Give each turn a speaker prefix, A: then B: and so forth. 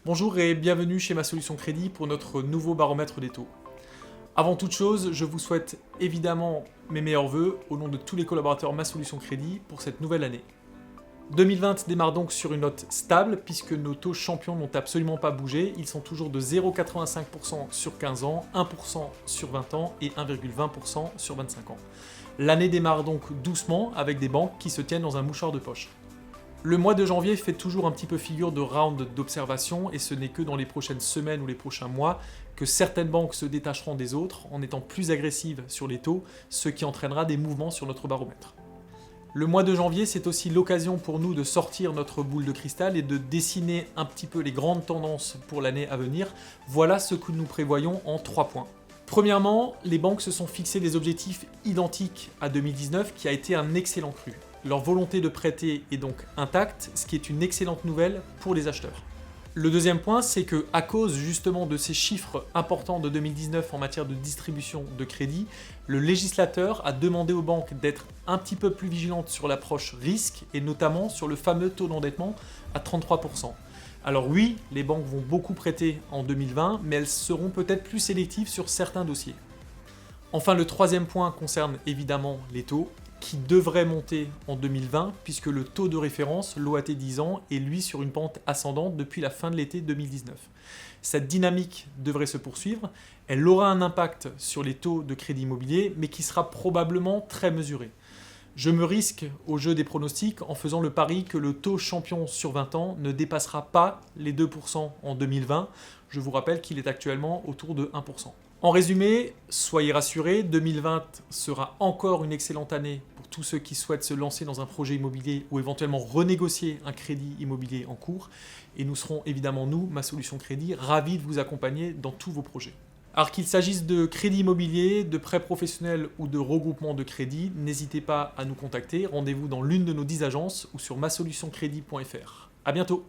A: Bonjour et bienvenue chez Ma Solution Crédit pour notre nouveau baromètre des taux. Avant toute chose, je vous souhaite évidemment mes meilleurs vœux au nom de tous les collaborateurs Ma Solution Crédit pour cette nouvelle année. 2020 démarre donc sur une note stable puisque nos taux champions n'ont absolument pas bougé. Ils sont toujours de 0,85% sur 15 ans, 1% sur 20 ans et 1,20% sur 25 ans. L'année démarre donc doucement avec des banques qui se tiennent dans un mouchoir de poche. Le mois de janvier fait toujours un petit peu figure de round d'observation et ce n'est que dans les prochaines semaines ou les prochains mois que certaines banques se détacheront des autres en étant plus agressives sur les taux, ce qui entraînera des mouvements sur notre baromètre. Le mois de janvier, c'est aussi l'occasion pour nous de sortir notre boule de cristal et de dessiner un petit peu les grandes tendances pour l'année à venir. Voilà ce que nous prévoyons en 3 points. Premièrement, les banques se sont fixés des objectifs identiques à 2019 qui a été un excellent cru. Leur volonté de prêter est donc intacte, ce qui est une excellente nouvelle pour les acheteurs. Le deuxième point, c'est que à cause justement de ces chiffres importants de 2019 en matière de distribution de crédit, le législateur a demandé aux banques d'être un petit peu plus vigilantes sur l'approche risque et notamment sur le fameux taux d'endettement à 33%. Alors oui, les banques vont beaucoup prêter en 2020, mais elles seront peut-être plus sélectives sur certains dossiers. Enfin, le troisième point concerne évidemment les taux, qui devrait monter en 2020 puisque le taux de référence, l'OAT 10 ans, est lui sur une pente ascendante depuis la fin de l'été 2019. Cette dynamique devrait se poursuivre, elle aura un impact sur les taux de crédit immobilier mais qui sera probablement très mesuré. Je me risque au jeu des pronostics en faisant le pari que le taux champion sur 20 ans ne dépassera pas les 2% en 2020. Je vous rappelle qu'il est actuellement autour de 1%. En résumé, soyez rassurés, 2020 sera encore une excellente année pour tous ceux qui souhaitent se lancer dans un projet immobilier ou éventuellement renégocier un crédit immobilier en cours. Et nous serons évidemment, nous, Ma Solution Crédit, ravis de vous accompagner dans tous vos projets. Alors qu'il s'agisse de crédit immobilier, de prêts professionnels ou de regroupement de crédit, n'hésitez pas à nous contacter. Rendez-vous dans l'une de nos 10 agences ou sur masolutioncredit.fr. À bientôt.